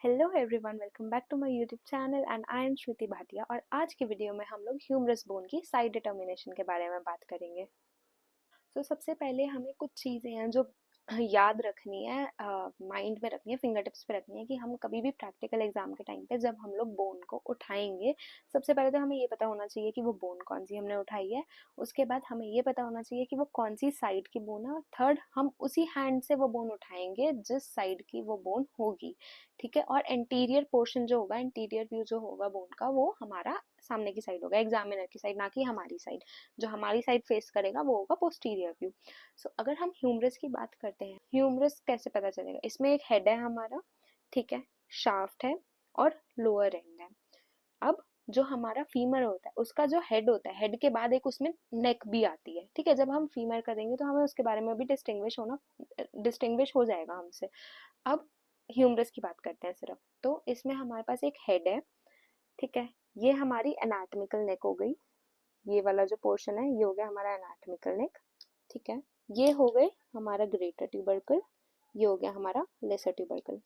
Hello everyone, welcome back to my YouTube channel and I am Shruti Bhatia. और आज की video में हम लोग ह्यूमरस बोन की साइड डिटर्मिनेशन के बारे में बात करेंगे। सबसे पहले हमें कुछ चीज़ें हैं जो याद रखनी है, माइंड में रखनी है, फिंगर टिप्स पे रखनी है कि हम कभी भी प्रैक्टिकल एग्जाम के टाइम पे जब हम लोग बोन को उठाएंगे, सबसे पहले तो हमें ये पता होना चाहिए कि वो बोन कौन सी हमने उठाई है। उसके बाद हमें ये पता होना चाहिए कि वो कौन सी साइड की बोन है। और थर्ड, हम उसी हैंड से वो बोन उठाएंगे जिस साइड की वो बोन होगी। ठीक है। और एंटीरियर पोर्शन जो होगा, एंटीरियर व्यू जो होगा बोन का, वो हमारा सामने की साइड होगा, एग्जामिनर की साइड, ना कि हमारी साइड। जो हमारी साइड फेस करेगा वो होगा पोस्टीरियर व्यू। अगर हम ह्यूमरस की बात करते हैं, ह्यूमरस कैसे पता चलेगा? इसमें एक हेड है हमारा, ठीक है, शाफ्ट है और लोअर एंड है। अब जो हमारा फीमर होता है उसका जो हेड होता है, हेड के बाद एक उसमें नेक भी आती है। ठीक है। जब हम फीमर करेंगे तो हमें उसके बारे में भी डिस्टिंग्विश हो जाएगा हमसे। अब ह्यूमरस की बात करते हैं सिर्फ। तो इसमें हमारे पास एक हेड है, ठीक है, ये हमारी एनाटॉमिकल नेक हो गई। ये वाला जो पोर्शन है ये हो गया हमारा एनाटॉमिकल नेक, ठीक है। ये हो गए हमारा ग्रेटर ट्यूबरकल, ये हो गया हमारा लेसर ट्यूबरकल।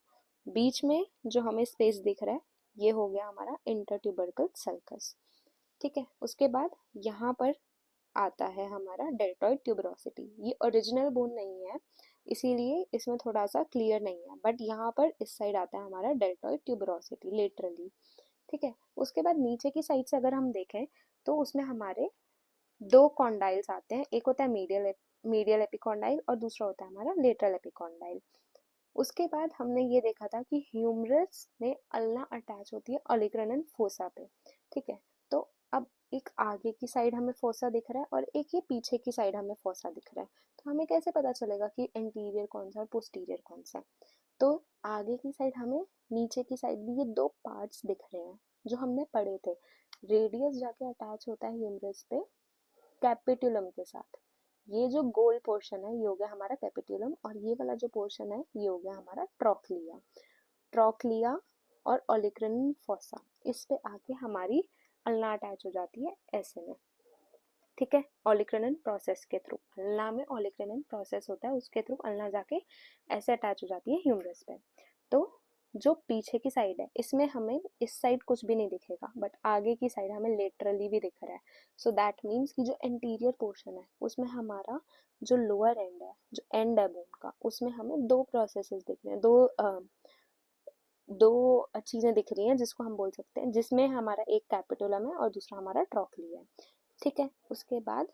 बीच में जो हमें स्पेस दिख रहा है ये हो गया हमारा इंटर ट्यूबरकल सल्कस, ठीक है। उसके बाद यहाँ पर आता है हमारा डेल्टॉइड ट्यूबरोसिटी। ये ओरिजिनल बोन नहीं है इसीलिए इसमें थोड़ा सा क्लियर नहीं है, बट यहाँ पर इस साइड आता है हमारा डेल्टॉइड ट्यूबरोसिटी लेटरली, ठीक है। उसके बाद नीचे की साइड से अगर हम देखें तो उसमें हमारे दो कॉन्डाइल्स आते हैं। एक होता है मीडियल एपिकॉन्डाइल और दूसरा होता है हमारा लेटरल एपिकॉन्डाइल। उसके बाद हमने ये देखा था कि ह्यूमरस में अल्ना अटैच होती है ओलिक्रनल फोसा पे, ठीक है। तो अब एक आगे की साइड हमें फोसा दिख रहा है और एक ये पीछे की साइड हमें फोसा दिख रहा है। तो हमें कैसे पता चलेगा कि एंटीरियर कौन सा और पोस्टीरियर कौन सा? तो आगे की साइड हमें, नीचे की साइड भी ये दो पार्ट्स दिख रहे हैं जो हमने पढ़े थे। रेडियस जाके अटैच होता है ह्यूमरस पे कैपिटुलम के साथ। ये जो गोल पोर्शन है ये हो गया हमारा कैपिटुलम, और ये वाला जो पोर्शन है ये हो गया हमारा ट्रोक्लिया। ट्रोक्लिया और ओलिक्रन फोसा, इस पे आके हमारी अल्ना अटैच हो जाती है ऐसे में, ठीक है। ओलिक्रनल प्रोसेस के थ्रू, अल्ना में ओलिक्रनल प्रोसेस होता है, उसके थ्रू अल्ना जाके ऐसे अटैच हो जाती है ह्यूमरस पे। तो जो पीछे की साइड है इसमें हमें इस साइड कुछ भी नहीं दिखेगा, बट आगे की साइड हमें लेटरली भी दिख रहा है। सो दैट मीन्स कि जो एंटीरियर पोर्शन है उसमें हमारा जो लोअर एंड है, जो एंड है बोन का, उसमें हमें दो प्रोसेसेस दिख रहे हैं, दो चीजें दिख रही हैं जिसको हम बोल सकते हैं, जिसमें हमारा एक कैपिटुलम है और दूसरा हमारा ट्रोक्लिया है, ठीक है। उसके बाद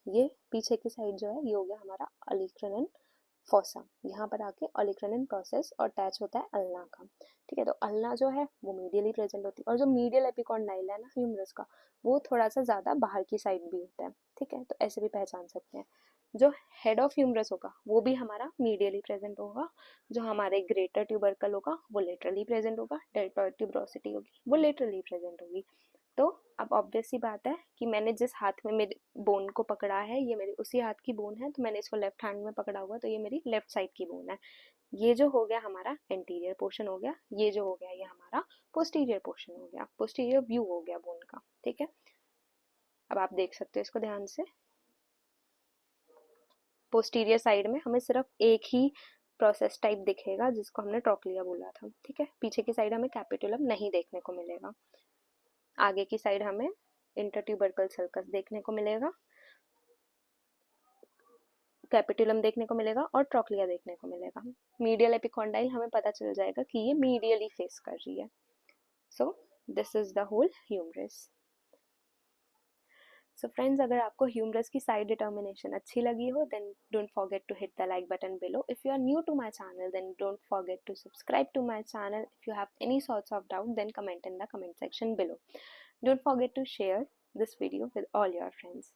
ये पीछे की साइड जो है ये हो गया हमारा ओलिक्रनल फोसा। यहाँ पर आके ओलिक्रनल प्रोसेस और अटैच होता है अल्ना का, ठीक है। तो अल्ना जो है वो मीडियली प्रेजेंट होती है, और जो मीडियल एपिकॉन्डाइल है ना ह्यूमरस का, वो थोड़ा सा ज्यादा बाहर की साइड भी होता है, ठीक है। तो ऐसे भी पहचान सकते हैं। जो हेड ऑफ ह्यूमरस होगा वो भी हमारा मीडियली प्रेजेंट होगा, जो हमारे ग्रेटर ट्यूबरकल होगा वो लेटरली प्रेजेंट होगा, डेल्टॉइड ट्यूबरोसिटी होगी वो लेटरली प्रेजेंट होगी। तो अब ऑब्वियस सी बात है कि मैंने जिस हाथ में मेरे बोन को पकड़ा है ये मेरी उसी हाथ की बोन है, तो मैंने इसको लेफ्ट हैंड में पकड़ा हुआ, तो ये मेरी लेफ्ट साइड की बोन है। ये जो हो गया हमारा एंटीरियर पोर्शन हो गया, ये जो हो गया ये हमारा पोस्टीरियर पोर्शन हो गया, पोस्टीरियर व्यू हो गया बोन का, ठीक है। अब आप देख सकते हो इसको ध्यान से। पोस्टीरियर साइड में हमें सिर्फ एक ही प्रोसेस टाइप दिखेगा जिसको हमने ट्रोक्लिया बोला था, ठीक है। पीछे की साइड हमें कैपिटुलम नहीं देखने को मिलेगा। आगे की साइड हमें इंटरट्यूबरकल सल्कस देखने को मिलेगा, कैपिटुलम देखने को मिलेगा और ट्रोक्लिया देखने को मिलेगा। मीडियल एपिकॉन्डाइल हमें पता चल जाएगा कि ये मीडियली फेस कर रही है। So this is the whole humorous. So friends, अगर आपको ह्यूमरस की साइड डिटर्मिनेशन अच्छी लगी हो then don't forget to hit the like button below. If you are new to my channel then don't forget to subscribe to my channel. If you have any sorts of doubt then comment in the comment section below. Don't forget to share this video with all your friends.